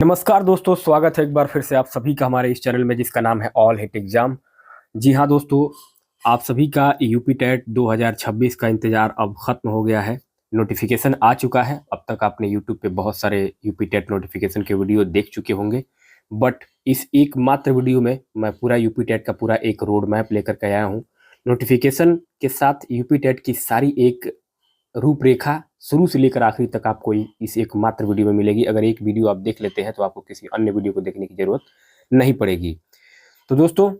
नमस्कार दोस्तों, स्वागत है एक बार फिर से आप सभी का हमारे इस चैनल में जिसका नाम है ऑल हिट एग्जाम। जी हाँ दोस्तों, आप सभी का यूपी टेट 2026 का इंतज़ार अब ख़त्म हो गया है। नोटिफिकेशन आ चुका है। अब तक आपने यूट्यूब पे बहुत सारे यूपी टेट नोटिफिकेशन के वीडियो देख चुके होंगे, बट इस एकमात्र वीडियो में मैं पूरा यूपी टेट का पूरा एक रोड मैप लेकर के आया हूँ। नोटिफिकेशन के साथ यूपी टेट की सारी एक रूपरेखा शुरू से लेकर आखिरी तक आपको इस एकमात्र वीडियो में मिलेगी। अगर एक वीडियो आप देख लेते हैं तो आपको किसी अन्य वीडियो को देखने की ज़रूरत नहीं पड़ेगी। तो दोस्तों,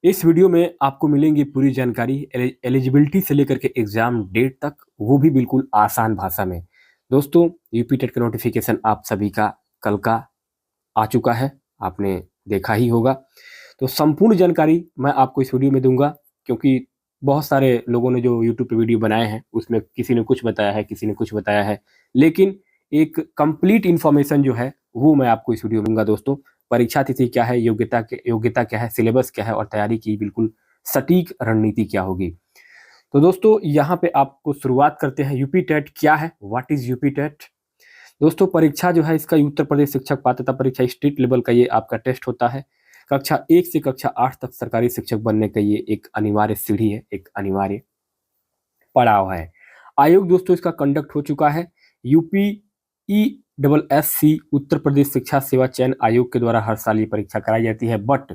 इस वीडियो में आपको मिलेंगी पूरी जानकारी एलिजिबिलिटी से लेकर के एग्ज़ाम डेट तक, वो भी बिल्कुल आसान भाषा में। दोस्तों, यूपी टेट का नोटिफिकेशन आप सभी का कल का आ चुका है, आपने देखा ही होगा। तो संपूर्ण जानकारी मैं आपको इस वीडियो में दूंगा, क्योंकि बहुत सारे लोगों ने जो यूट्यूब पे वीडियो बनाए हैं उसमें किसी ने कुछ बताया है, किसी ने कुछ बताया है, लेकिन एक कंप्लीट इन्फॉर्मेशन जो है वो मैं आपको इस वीडियो में दूंगा। दोस्तों, परीक्षा तिथि क्या है, योग्यता क्या है, सिलेबस क्या है और तैयारी की बिल्कुल सटीक रणनीति क्या होगी। तो दोस्तों, यहाँ पे आपको शुरुआत करते हैं। यूपी टेट क्या है, व्हाट इज यूपी टेट। दोस्तों, परीक्षा जो है इसका उत्तर प्रदेश शिक्षक पात्रता परीक्षा स्टेट लेवल का ये आपका टेस्ट होता है। कक्षा 1 से कक्षा 8 तक सरकारी शिक्षक बनने का ये एक अनिवार्य सीढ़ी है, एक अनिवार्य पड़ाव है। आयोग दोस्तों इसका कंडक्ट हो चुका है। यूपी ESSC उत्तर प्रदेश शिक्षा सेवा चयन आयोग के द्वारा हर साल ये परीक्षा कराई जाती है, बट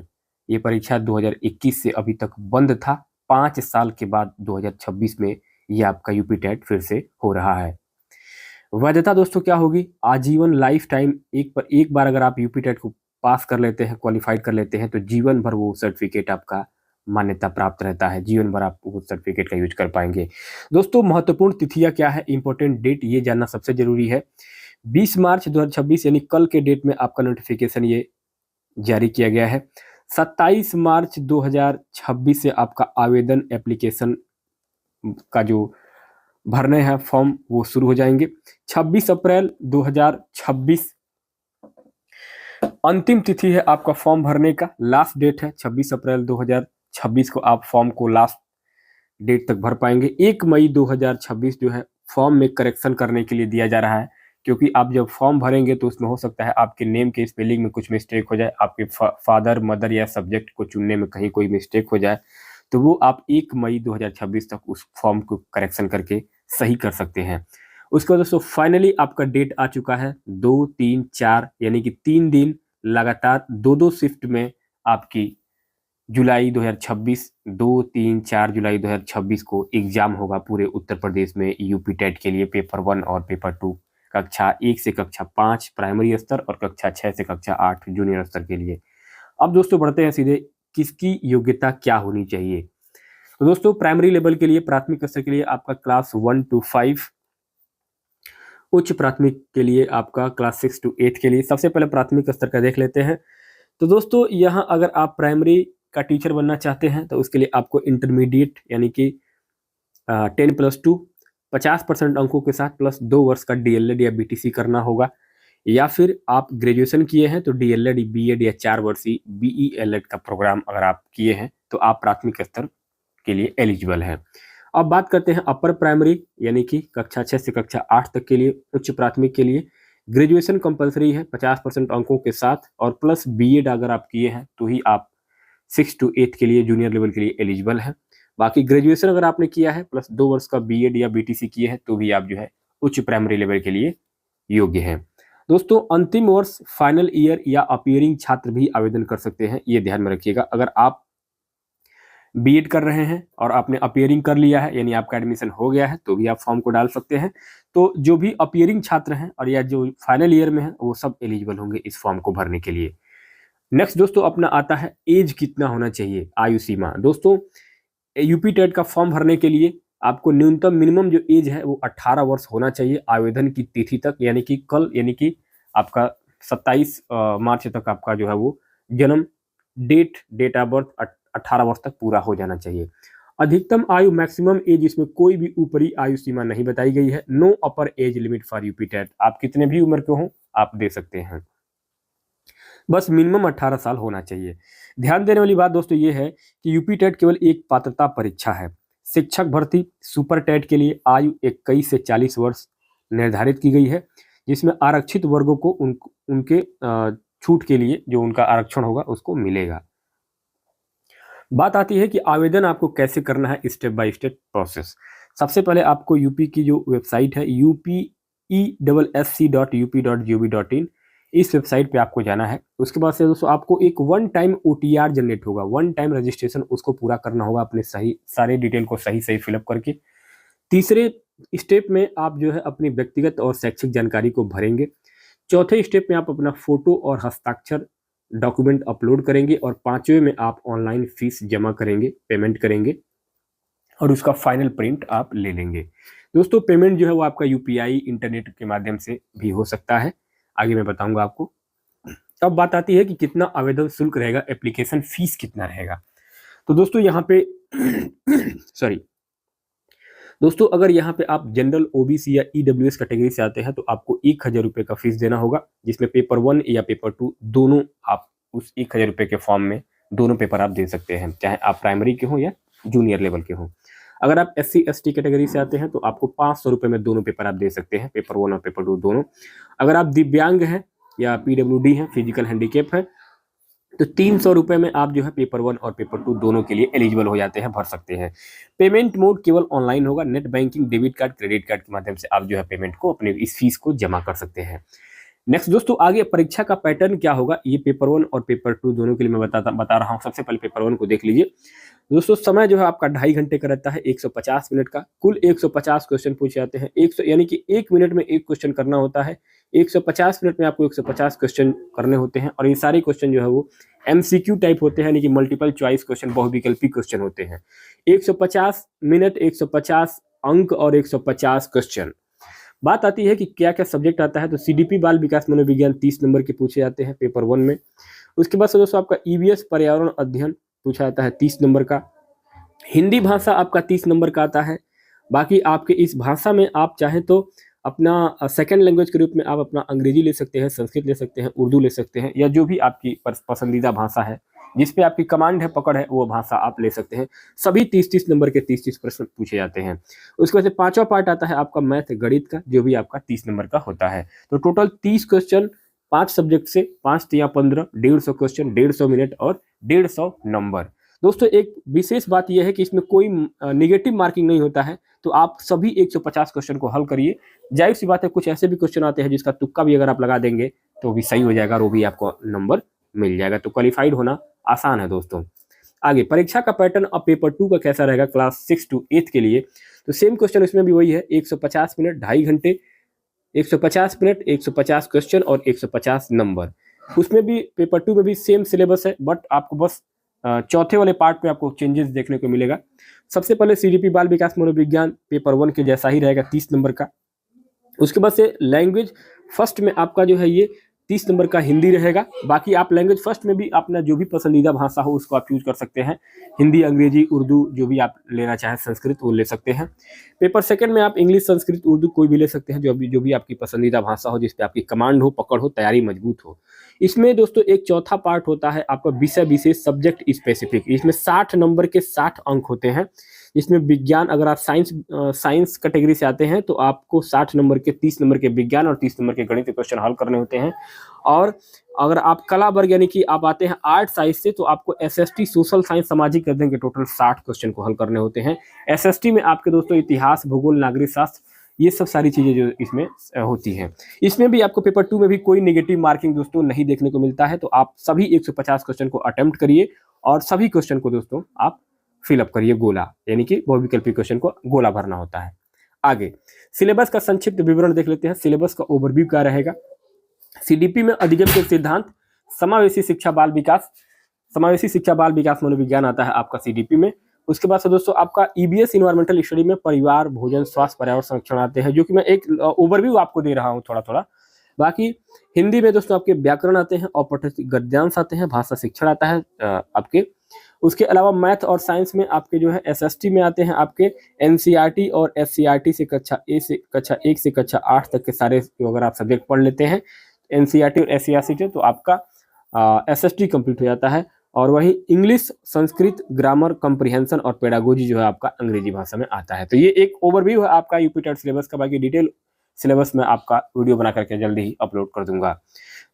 ये परीक्षा 2021 से अभी तक बंद था। 5 साल के बाद 2026 में ये आपका यूपी टेट फिर से हो रहा है। वैधता दोस्तों क्या होगी, आजीवन लाइफ टाइम। एक बार अगर आप यूपी टेट को पास कर लेते हैं, क्वालिफाइड कर लेते हैं, तो जीवन भर वो सर्टिफिकेट आपका मान्यता प्राप्त रहता है। जीवन भर आप उस सर्टिफिकेट का यूज कर पाएंगे। दोस्तों, महत्वपूर्ण तिथियां क्या है, इंपॉर्टेंट डेट ये जानना सबसे जरूरी है। 20 मार्च 2026 यानी कल के डेट में आपका नोटिफिकेशन ये जारी किया गया है। 27 मार्च 2026 से आपका आवेदन एप्लीकेशन का जो भरने हैं फॉर्म वो शुरू हो जाएंगे। 26 अप्रैल 2026 अंतिम तिथि है आपका फॉर्म भरने का, लास्ट डेट है 26 अप्रैल 2026 को आप फॉर्म को लास्ट डेट तक भर पाएंगे। 1 मई 2026 जो है फॉर्म में करेक्शन करने के लिए दिया जा रहा है, क्योंकि आप जब फॉर्म भरेंगे तो उसमें हो सकता है आपके नेम के स्पेलिंग में कुछ मिस्टेक हो जाए, आपके फादर मदर या सब्जेक्ट को चुनने में कहीं कोई मिस्टेक हो जाए, तो वो आप 1 मई 2026 तक उस फॉर्म को करेक्शन करके सही कर सकते हैं। उसके बाद दोस्तों फाइनली आपका डेट आ चुका है 2, 3, 4 यानी कि 3 दिन लगातार 2-2 शिफ्ट में आपकी जुलाई 2026 2, 3, 4 जुलाई 2026 को एग्जाम होगा पूरे उत्तर प्रदेश में यूपी टेट के लिए। पेपर 1 और पेपर 2 कक्षा 1 से कक्षा 5 प्राइमरी स्तर और कक्षा 6 से कक्षा 8 जूनियर स्तर के लिए। अब दोस्तों बढ़ते हैं सीधे, किसकी योग्यता क्या होनी चाहिए। तो दोस्तों, प्राइमरी लेवल के लिए, प्राथमिक स्तर के लिए आपका क्लास 1 to 5, उच्च प्राथमिक के लिए आपका क्लास 6 to 8 के लिए। सबसे पहले प्राथमिक स्तर का देख लेते हैं। तो दोस्तों, यहाँ अगर आप प्राइमरी का टीचर बनना चाहते हैं तो उसके लिए आपको इंटरमीडिएट यानी कि 10+2 50% अंकों के साथ प्लस 2 वर्ष का DLED या BTC करना होगा, या फिर आप ग्रेजुएशन किए हैं तो DLED BEd या 4 वर्षीय BELED का प्रोग्राम अगर आप किए हैं तो आप प्राथमिक स्तर के लिए एलिजिबल हैं। अब बात करते हैं अपर प्राइमरी यानी कि कक्षा 6 से कक्षा 8 तक के लिए। उच्च प्राथमिक के लिए ग्रेजुएशन कंपलसरी है 50% अंकों के साथ और प्लस BEd अगर आप किए हैं तो ही आप 6 to 8 के लिए जूनियर लेवल के लिए एलिजिबल है। बाकी ग्रेजुएशन अगर आपने किया है प्लस 2 वर्ष का BEd या BTC किए हैं तो भी आप जो है उच्च प्राइमरी लेवल के लिए योग्य हैं। दोस्तों, अंतिम वर्ष फाइनल ईयर या अपीयरिंग छात्र भी आवेदन कर सकते हैं, ये ध्यान में रखिएगा। अगर आप बीएड कर रहे हैं और आपने अपीयरिंग कर लिया है यानी आपका एडमिशन हो गया है तो भी आप फॉर्म को डाल सकते हैं। तो जो भी अपीयरिंग छात्र हैं और या जो फाइनल ईयर में हैं वो सब एलिजिबल होंगे इस फॉर्म को भरने के लिए। नेक्स्ट दोस्तों अपना आता है एज कितना होना चाहिए, आयु सीमा। दोस्तों, यूपी टेट का फॉर्म भरने के लिए आपको न्यूनतम मिनिमम जो एज है वो 18 वर्ष होना चाहिए आवेदन की तिथि तक, यानी कि कल, यानी कि आपका 27 मार्च तक आपका जो है वो जन्म डेट ऑफ बर्थ 18 वर्ष तक पूरा हो जाना चाहिए। अधिकतम आयु मैक्सिमम एज, इसमें कोई भी ऊपरी आयु सीमा नहीं बताई गई है। No upper age limit for UP TET, आप कितने भी उम्र के हों आप दे सकते हैं, बस मिनिमम 18 साल होना चाहिए। ध्यान देने वाली बात दोस्तों ये है कि यूपी टेट केवल एक पात्रता परीक्षा है। शिक्षक भर्ती सुपर टेट के लिए आयु 21 से 40 वर्ष निर्धारित की गई है। जिसमें आरक्षित वर्गों को उनके छूट के लिए जो उनका आरक्षण होगा उसको मिलेगा। बात आती है कि आवेदन आपको कैसे करना है, स्टेप बाय स्टेप प्रोसेस। सबसे पहले आपको यूपी की जो वेबसाइट है upessc.up.gov.in, इस वेबसाइट पे आपको जाना है। उसके बाद से दोस्तों आपको एक वन टाइम OTR जनरेट होगा, वन टाइम रजिस्ट्रेशन, उसको पूरा करना होगा अपने सही सारे डिटेल को सही फिलअप करके। तीसरे स्टेप में आप जो है अपनी व्यक्तिगत और शैक्षिक जानकारी को भरेंगे। चौथे स्टेप में आप अपना फोटो और हस्ताक्षर डॉक्यूमेंट अपलोड करेंगे और पांचवें में आप ऑनलाइन फीस जमा करेंगे, पेमेंट करेंगे और उसका फाइनल प्रिंट आप ले लेंगे। दोस्तों पेमेंट जो है वो आपका UPI इंटरनेट के माध्यम से भी हो सकता है, आगे मैं बताऊंगा आपको। अब बात आती है कि कितना आवेदन शुल्क रहेगा, एप्लीकेशन फीस कितना रहेगा। तो दोस्तों यहाँ पे सॉरी दोस्तों, अगर यहाँ पे आप जनरल, OBC या EWS कैटेगरी से आते हैं तो आपको 1000 रुपये का फीस देना होगा, जिसमें पेपर 1 या पेपर 2 दोनों आप उस 1000 रुपये के फॉर्म में दोनों पेपर आप दे सकते हैं, चाहे आप प्राइमरी के हो या जूनियर लेवल के हो। अगर आप SC ST कैटेगरी से आते हैं तो आपको 500 रुपये में दोनों पेपर आप दे सकते हैं, पेपर 1 और पेपर 2 दोनों। अगर आप दिव्यांग हैं या PWD है, फिजिकल हैंडीकेप है, तो 300 रुपये में आप जो है पेपर 1 और पेपर 2 दोनों के लिए एलिजिबल हो जाते हैं, भर सकते हैं। पेमेंट मोड केवल ऑनलाइन होगा, net banking, debit card, credit card के माध्यम से आप जो है पेमेंट को अपने इस फीस को जमा कर सकते हैं। नेक्स्ट दोस्तों, आगे परीक्षा का पैटर्न क्या होगा, ये पेपर 1 और पेपर 2 दोनों के लिए मैं बता रहा हूँ। सबसे पहले पेपर 1 को देख लीजिए दोस्तों। समय जो है आपका 2.5 घंटे का रहता है, 150 मिनट का। कुल 150 क्वेश्चन पूछे जाते हैं, 100 यानी कि 1 मिनट में 1 क्वेश्चन करना होता है। 150 मिनट में आपको 150 क्वेश्चन करने होते हैं और ये सारे क्वेश्चन जो है वो MCQ टाइप होते हैं, यानी कि मल्टीपल चॉइस क्वेश्चन, बहुविकल्पी क्वेश्चन होते हैं। 150 मिनट, 150 अंक और 150 क्वेश्चन। बात आती है कि क्या क्या सब्जेक्ट आता है, तो CDP बाल विकास मनोविज्ञान 30 नंबर के पूछे जाते हैं पेपर 1 में। उसके बाद से दोस्तों आपका EVS पर्यावरण अध्ययन पूछा जाता है 30 नंबर का। हिंदी भाषा आपका 30 नंबर का आता है। बाकी आपके इस भाषा में आप चाहें तो अपना सेकेंड लैंग्वेज के रूप में आप अपना अंग्रेजी ले सकते हैं, संस्कृत ले सकते हैं, उर्दू ले सकते हैं, या जो भी आपकी पसंदीदा भाषा है जिस पे आपकी कमांड है, पकड़ है, वो भाषा आप ले सकते हैं। सभी 30-30 नंबर के 30-30 प्रश्न पूछे जाते हैं। उसके बाद से पांचवा पार्ट आता है आपका मैथ गणित का, जो भी आपका 30 नंबर का होता है। तो टोटल 30 क्वेश्चन 5 सब्जेक्ट से, 5 या 15, 150 क्वेश्चन, 150 मिनट और 150 नंबर। दोस्तों एक विशेष बात यह है कि इसमें कोई नेगेटिव मार्किंग नहीं होता है, तो आप सभी 150 क्वेश्चन को हल करिए। जाहिर सी बात है कुछ ऐसे भी क्वेश्चन आते हैं जिसका तुक्का भी अगर आप लगा देंगे तो भी सही हो जाएगा और वो भी आपको नंबर मिल जाएगा। तो क्वालिफाइड होना आसान है दोस्तों। आगे परीक्षा का पैटर्न अब पेपर 2 का कैसा रहेगा क्लास 6 to 8 के लिए, तो सेम क्वेश्चन इसमें भी वही है, 150 मिनट, 2.5 घंटे, 150 मिनट, 150 क्वेश्चन और 150 नंबर। उसमें भी पेपर 2 में भी सेम सिलेबस है, बट आपको बस चौथे वाले पार्ट पे आपको चेंजेस देखने को मिलेगा। सबसे पहले CDP बाल विकास मनोविज्ञान पेपर 1 के जैसा ही रहेगा, 30 नंबर का। उसके बाद से लैंग्वेज फर्स्ट में आपका जो है ये 30 नंबर का हिंदी रहेगा। बाकी आप लैंग्वेज फर्स्ट में भी अपना जो भी पसंदीदा भाषा हो उसको आप यूज कर सकते हैं, हिंदी, अंग्रेजी, उर्दू, जो भी आप लेना चाहें, संस्कृत, वो ले सकते हैं। पेपर सेकंड में आप इंग्लिश, संस्कृत, उर्दू कोई भी ले सकते हैं, जो भी आपकी पसंदीदा भाषा हो, जिस पे आपकी कमांड हो, पकड़ हो, तैयारी मजबूत हो। इसमें दोस्तों एक चौथा पार्ट होता है आपका विषय विशेष, सब्जेक्ट स्पेसिफिक। इसमें 60 नंबर के 60 अंक होते हैं। इसमें विज्ञान, अगर आप साइंस कैटेगरी से आते हैं तो आपको 60 नंबर के 30 नंबर के विज्ञान और 30 नंबर के गणित के क्वेश्चन हल करने होते हैं। और अगर आप कला वर्ग यानी कि आप आते हैं आर्ट साइंस से, तो आपको SST सोशल साइंस सामाजिक अध्ययन के टोटल 60 क्वेश्चन को हल करने होते हैं। SST में आपके दोस्तों इतिहास, भूगोल, नागरिक शास्त्र, ये सब सारी चीजें जो इसमें होती हैं। इसमें भी आपको पेपर 2 में भी कोई नेगेटिव मार्किंग दोस्तों नहीं देखने को मिलता है। तो आप सभी 150 क्वेश्चन को अटेम्प्ट करिए और सभी क्वेश्चन को दोस्तों आप फिलअप करिए गोला, यानी कि बहुविकल्पी क्वेश्चन को गोला भरना होता है। आगे सिलेबस का संक्षिप्त विवरण देख लेते हैं। सिलेबस का ओवरव्यू क्या रहेगा। CDP में अधिगम के सिद्धांत, समावेशी शिक्षा बाल विकास मनोविज्ञान आता है आपका CDP में। उसके बाद से दोस्तों आपका EBS इन्वायरमेंटल स्टडी में परिवार, भोजन, स्वास्थ्य, पर्यावरण संरक्षण आते हैं, जो कि मैं एक ओवरव्यू आपको दे रहा हूँ थोड़ा थोड़ा। बाकी हिंदी में दोस्तों आपके व्याकरण आते हैं, औपनिवेशिक गद्यांश आते हैं, भाषा शिक्षण आता है आपके। उसके अलावा मैथ और साइंस में आपके जो है SST में आते हैं आपके NCERT और SCERT से कक्षा 1 से कक्षा 8 तक के सारे अगर आप सब्जेक्ट पढ़ लेते हैं NCERT और SCERT, तो आपका SST कंप्लीट हो जाता है। और वही इंग्लिश, संस्कृत, ग्रामर, कॉम्प्रिहेंशन और पेडागोजी जो है आपका अंग्रेजी भाषा में आता है। तो ये एक ओवरव्यू है आपका यूपी टेट सिलेबस का। बाकी डिटेल सिलेबस में आपका वीडियो बना करके जल्दी ही अपलोड कर दूंगा।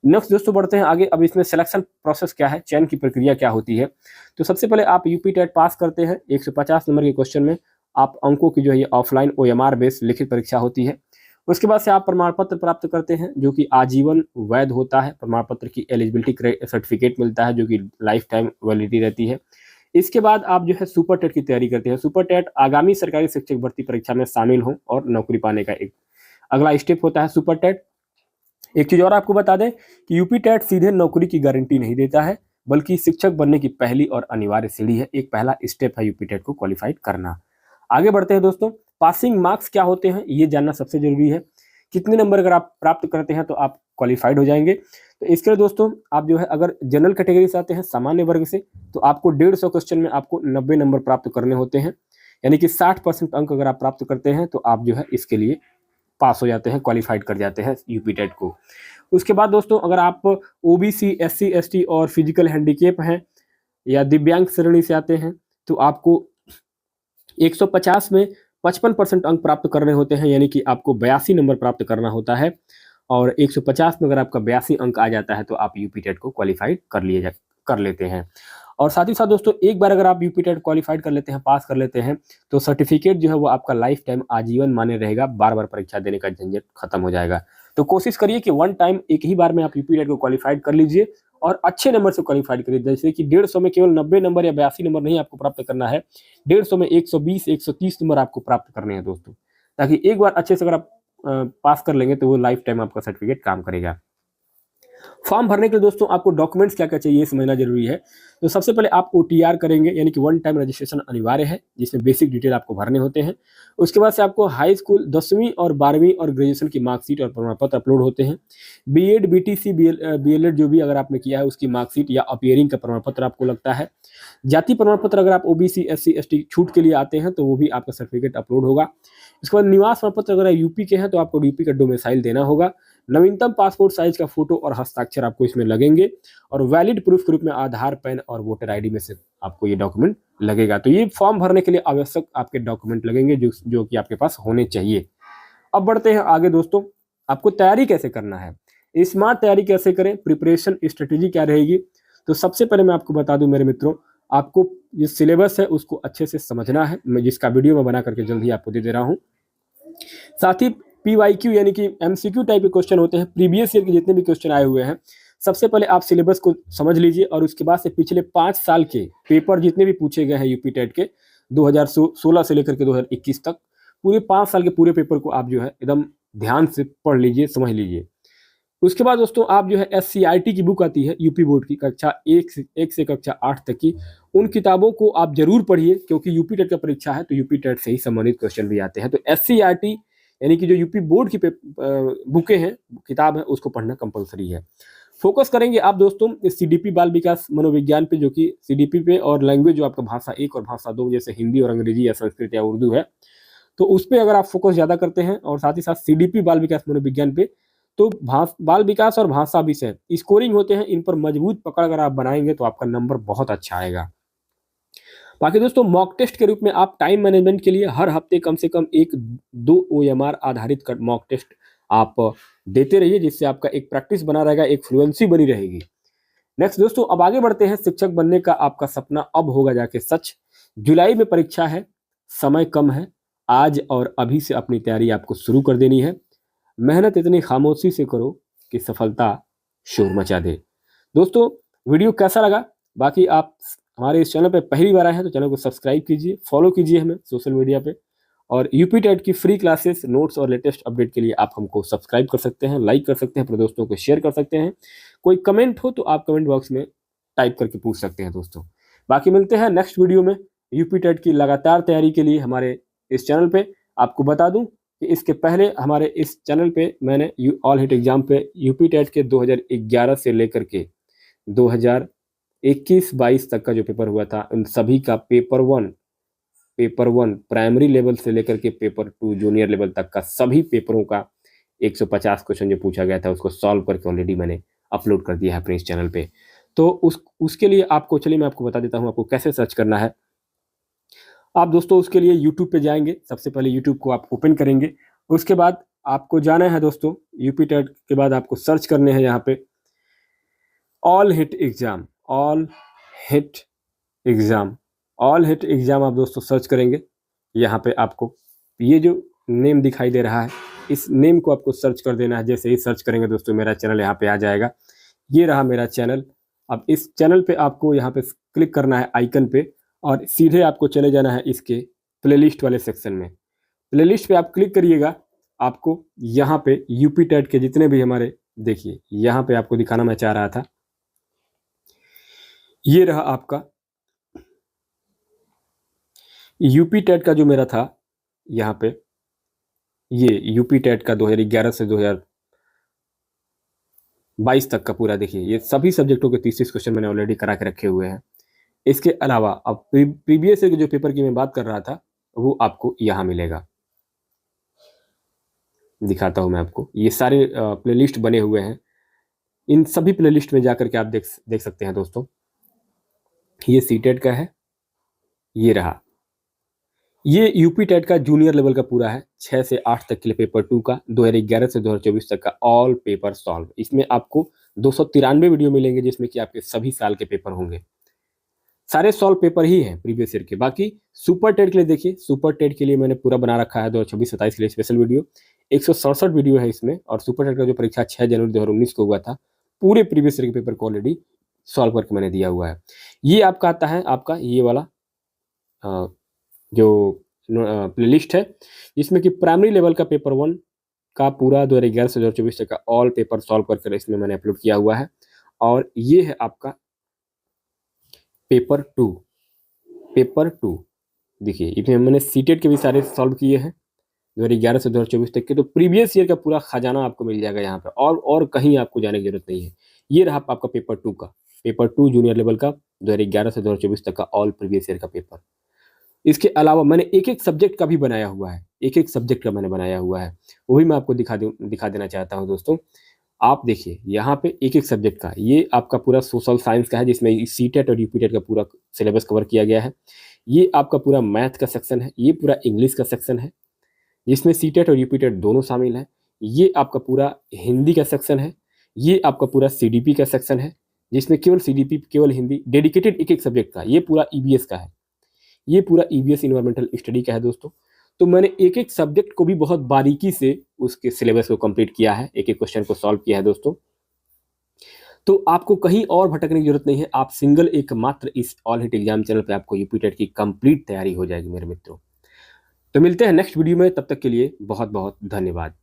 नेक्स्ट दोस्तों बढ़ते हैं आगे। अब इसमें सिलेक्शन प्रोसेस क्या है, चयन की प्रक्रिया क्या होती है। तो सबसे पहले आप यूपी टेट पास करते हैं। 150 नंबर के क्वेश्चन में आप अंकों की जो है ये ऑफलाइन OMR बेस्ड लिखित परीक्षा होती है। उसके बाद से आप प्रमाण पत्र प्राप्त करते हैं जो कि आजीवन वैध होता है। प्रमाण पत्र की एलिजिबिलिटी सर्टिफिकेट मिलता है जो कि लाइफ टाइम वैलिडिटी रहती है। इसके बाद आप जो है सुपर टेट की तैयारी करते हैं। सुपर टेट आगामी सरकारी शिक्षक भर्ती परीक्षा में शामिल हो और नौकरी पाने का एक अगला स्टेप होता है सुपर टेट। एक चीज और आपको बता दें कि यूपी टेट सीधे नौकरी की गारंटी नहीं देता है, बल्कि शिक्षक बनने की पहली और अनिवार्य सीढ़ी है। एक पहला स्टेप है यूपी टेट को क्वालिफाइड करना। आगे बढ़ते हैं दोस्तों। पासिंग मार्क्स क्या होते हैं ये जानना सबसे जरूरी है। कितने नंबर अगर आप प्राप्त करते हैं तो आप क्वालिफाइड हो जाएंगे। तो इसके लिए दोस्तों आप जो है अगर जनरल कैटेगरी से आते हैं, सामान्य वर्ग से, तो आपको 150 क्वेश्चन में आपको 90 नंबर प्राप्त करने होते हैं। यानी कि 60% अंक अगर आप प्राप्त करते हैं तो आप जो है इसके लिए पास हो जाते हैं, क्वालिफाइड कर जाते हैं यूपी टेट को। उसके बाद दोस्तों अगर आप OBC, SC, ST और फिजिकल हैंडीकेप हैं या दिव्यांग श्रेणी से आते हैं तो आपको 150 में 55% अंक प्राप्त करने होते हैं। यानी कि आपको 82 नंबर प्राप्त करना होता है। और 150 में अगर आपका 82 अंक आ जाता है तो आप यूपी टेट को क्वालिफाइड कर लेते हैं। और साथ ही साथ दोस्तों एक बार अगर आप यूपी टेट क्वालिफाइड कर लेते हैं, पास कर लेते हैं, तो सर्टिफिकेट जो है वो आपका लाइफ टाइम आजीवन मान्य रहेगा। बार बार परीक्षा देने का झंझट खत्म हो जाएगा। तो कोशिश करिए कि वन टाइम एक ही बार में आप यूपी टेट को क्वालिफाइड कर लीजिए और अच्छे नंबर से क्वालिफाइड करिए। जैसे कि 150 में केवल 90 नंबर या 82 नंबर नहीं आपको प्राप्त करना है, 150 में 120, 130 नंबर आपको प्राप्त करने हैं दोस्तों, ताकि एक बार अच्छे से अगर आप पास कर लेंगे तो वो लाइफ टाइम आपका सर्टिफिकेट काम करेगा। फॉर्म भरने के लिए दोस्तों आपको डॉक्यूमेंट्स क्या क्या चाहिए ये समझना जरूरी है। तो सबसे पहले आप OTR करेंगे, यानी कि वन टाइम रजिस्ट्रेशन अनिवार्य है, जिसमें बेसिक डिटेल आपको भरने होते हैं। उसके बाद से आपको हाई स्कूल 10वीं और 12वीं और ग्रेजुएशन की मार्कशीट और प्रमाण पत्र अपलोड होते हैं। BEd, BTC, BLEd जो भी अगर आपने किया है उसकी मार्कशीट या अपीयरिंग का प्रमाण पत्र आपको लगता है। जाति प्रमाण पत्र अगर आप OBC, SC, ST छूट के लिए आते हैं तो वो भी आपका सर्टिफिकेट अपलोड होगा। इसके बाद निवास प्रमाण पत्र अगर यूपी के हैं तो आपको यूपी का डोमिसाइल देना होगा। नवीनतम पासपोर्ट साइज का फोटो और हस्ताक्षर आपको इसमें लगेंगे। और वैलिड प्रूफ के रूप में आधार, पैन और वोटर ID में से आपको ये डॉक्यूमेंट लगेगा। तो ये फॉर्म भरने के लिए आवश्यक आपके डॉक्यूमेंट लगेंगे जो कि आपके पास होने चाहिए। अब बढ़ते हैं आगे दोस्तों। आपको तैयारी कैसे करना है, स्मार्ट तैयारी कैसे करें, प्रिपरेशन स्ट्रेटेजी क्या रहेगी। तो सबसे पहले मैं आपको बता दूं मेरे मित्रों, आपको जो सिलेबस है उसको अच्छे से समझना है, मैं जिसका वीडियो मैं बना करके जल्द ही आपको दे रहा हूँ। साथ ही PYQ यानी कि MCQ टाइप के क्वेश्चन होते हैं, प्रीवियस ईयर के जितने भी क्वेश्चन आए हुए हैं, सबसे पहले आप सिलेबस को समझ लीजिए और उसके बाद से पिछले 5 साल के पेपर जितने भी पूछे गए हैं यूपी टेट के 2016 से लेकर के 2021 तक, पूरे 5 साल के पूरे पेपर को आप जो है एकदम ध्यान से पढ़ लीजिए, समझ लीजिए। उसके बाद दोस्तों आप जो है SCRT की बुक आती है यूपी बोर्ड की, कक्षा 1 से कक्षा 8 तक की, उन किताबों को आप जरूर पढ़िए, क्योंकि यूपी टेट का परीक्षा है तो यूपी टेट से ही संबंधित क्वेश्चन भी आते हैं। तो SCRT यानी कि जो यूपी बोर्ड की बुकें हैं, किताब है, उसको पढ़ना कंपलसरी है। फोकस करेंगे आप दोस्तों CDP बाल विकास मनोविज्ञान पे, जो कि CDP पे, और लैंग्वेज जो आपका भाषा 1 और भाषा 2 जैसे हिंदी और अंग्रेजी या संस्कृत या उर्दू है, तो उस पर अगर आप फोकस ज़्यादा करते हैं, और साथ ही साथ CDP बाल विकास मनोविज्ञान पे, तो बाल विकास और भाषा विषय स्कोरिंग होते हैं, इन पर मजबूत पकड़ अगर आप बनाएंगे तो आपका नंबर बहुत अच्छा आएगा। बाकी दोस्तों मॉक टेस्ट के रूप में आप टाइम मैनेजमेंट के लिए हर हफ्ते कम से कम 1-2 OMR आधारित मॉक टेस्ट आप देते रहिए, जिससे आपका एक प्रैक्टिस बना रहेगा, एक फ्लुएंसी बनी रहेगी। नेक्स्ट दोस्तों अब आगे बढ़ते हैं। शिक्षक बनने का आपका सपना अब होगा जाके सच। जुलाई में परीक्षा है, समय कम है, आज और अभी से अपनी तैयारी आपको शुरू कर देनी है। मेहनत इतनी खामोशी से करो कि सफलता शोर मचा दे। दोस्तों वीडियो कैसा लगा, बाकी आप हमारे इस चैनल पे पहली बार आए हैं तो चैनल को सब्सक्राइब कीजिए, फॉलो कीजिए हमें सोशल मीडिया पे, और यूपी टेट की फ्री क्लासेस, नोट्स और लेटेस्ट अपडेट के लिए आप हमको सब्सक्राइब कर सकते हैं, लाइक कर सकते हैं, अपने दोस्तों को शेयर कर सकते हैं। कोई कमेंट हो तो आप कमेंट बॉक्स में टाइप करके पूछ सकते हैं दोस्तों। बाकी मिलते हैं नेक्स्ट वीडियो में यूपी टेट की लगातार तैयारी के लिए हमारे इस चैनल पे। आपको बता दूं कि इसके पहले हमारे इस चैनल पे मैंने ऑल हिट एग्जाम पे यूपी टेट के 2011 से लेकर के 2021-22 तक का जो पेपर हुआ था, उन सभी का पेपर वन प्राइमरी लेवल से लेकर के पेपर 2 जूनियर लेवल तक का सभी पेपरों का 150 क्वेश्चन जो पूछा गया था उसको सॉल्व करके ऑलरेडी मैंने अपलोड कर दिया है अपने इस चैनल पे। तो उसके लिए आपको, चलिए मैं आपको बता देता हूँ आपको कैसे सर्च करना है। आप दोस्तों उसके लिए यूट्यूब पे जाएंगे, सबसे पहले यूट्यूब को आप ओपन करेंगे, उसके बाद आपको जाना है दोस्तों, यूपी टेट के बाद आपको सर्च करने हैं यहाँ पे all hit exam, all hit exam, all hit exam आप दोस्तों सर्च करेंगे। यहाँ पे आपको ये जो नेम दिखाई दे रहा है, इस नेम को आपको सर्च कर देना है। जैसे ही सर्च करेंगे दोस्तों, मेरा चैनल यहाँ पे आ जाएगा। ये रहा मेरा चैनल। अब इस चैनल पे आपको यहाँ पे क्लिक करना है आइकन पे, और सीधे आपको चले जाना है इसके प्लेलिस्ट वाले सेक्शन में। प्लेलिस्ट पे आप क्लिक करिएगा, आपको यहाँ पे यूपी टेट के जितने भी हमारे, देखिए यहाँ पे आपको दिखाना मैं चाह रहा था, ये रहा आपका यूपी टेट का जो मेरा था यहाँ पे, ये यूपी टेट का 2011 से 2022 तक का पूरा, देखिए ये सभी सब्जेक्टों के 30 क्वेश्चन मैंने ऑलरेडी करा के रखे हुए हैं। इसके अलावा अब प्रीवियस ईयर के जो पेपर की मैं बात कर रहा था, वो आपको यहाँ मिलेगा। दिखाता हूँ मैं आपको, ये सारे प्लेलिस्ट बने हुए हैं। इन सभी प्लेलिस्ट में जाकर के आप देख सकते हैं दोस्तों। ये सीटेट का है, ये रहा, ये यूपी टेट का जूनियर लेवल का पूरा है, 6 से 8 तक के लिए पेपर 2 का, 2011 से 2024 तक का ऑल पेपर सॉल्व। इसमें आपको 293 वीडियो मिलेंगे, जिसमें कि आपके सभी साल के पेपर होंगे। सारे सॉल्व पेपर ही हैं प्रीवियस ईयर के। बाकी सुपर टेट के लिए देखिए, सुपर टेट के लिए मैंने पूरा बना रखा है 2026-27 के लिए स्पेशल वीडियो, 167 वीडियो है इसमें। और सुपर टेट का जो परीक्षा 6 जनवरी 2019 को हुआ था, पूरे प्रीवियस ईयर के पेपर को ऑलरेडी सॉल्व करके मैंने दिया हुआ है। ये आपका आता है, आपका ये वाला जो प्लेलिस्ट है, जिसमें कि प्राइमरी लेवल का पेपर 1 का पूरा 2011 से 2024 तक का ऑल पेपर सॉल्व करके इसमें मैंने अपलोड किया हुआ है। और ये है आपका पेपर 2, पेपर 2 देखिए, इसमें मैंने सीटेट के भी सारे सॉल्व किए हैं 2011 से 2024 तक के। तो प्रीवियस ईयर का पूरा खजाना आपको मिल जाएगा यहाँ पे, और कहीं आपको जाने की जरूरत नहीं है। ये रहा आपका पेपर 2 का, पेपर 2 जूनियर लेवल का 2011 से 2024 तक का ऑल प्रीवियस ईयर का पेपर। इसके अलावा मैंने एक एक सब्जेक्ट का भी बनाया हुआ है, एक एक सब्जेक्ट का मैंने बनाया हुआ है, वो भी मैं आपको दिखा देना चाहता हूँ दोस्तों। आप देखिए यहाँ पे एक एक सब्जेक्ट का, ये आपका पूरा सोशल साइंस का है, जिसमें सीटेट और यूपीटेट का पूरा सिलेबस कवर किया गया है। ये आपका पूरा मैथ का सेक्शन है, ये पूरा इंग्लिश का सेक्शन है, जिसमें सीटेट और यूपीटेट दोनों शामिल है। ये आपका पूरा हिंदी का सेक्शन है, ये आपका पूरा सीडीपी का सेक्शन है, जिसमें केवल सीडीपी, केवल हिंदी डेडिकेटेड एक एक सब्जेक्ट का। ये पूरा ईवीएस का है, ये पूरा ईवीएस इन्वायरमेंटल स्टडी का है दोस्तों। तो मैंने एक एक सब्जेक्ट को भी बहुत बारीकी से उसके सिलेबस को कंप्लीट किया है, एक एक क्वेश्चन को सॉल्व किया है दोस्तों। तो आपको कहीं और भटकने की जरूरत नहीं है, आप सिंगल एकमात्र इस ऑल हिट एग्जाम चैनल पे आपको यूपी टेट की कंप्लीट तैयारी हो जाएगी मेरे मित्रों। तो मिलते हैं नेक्स्ट वीडियो में, तब तक के लिए बहुत बहुत धन्यवाद।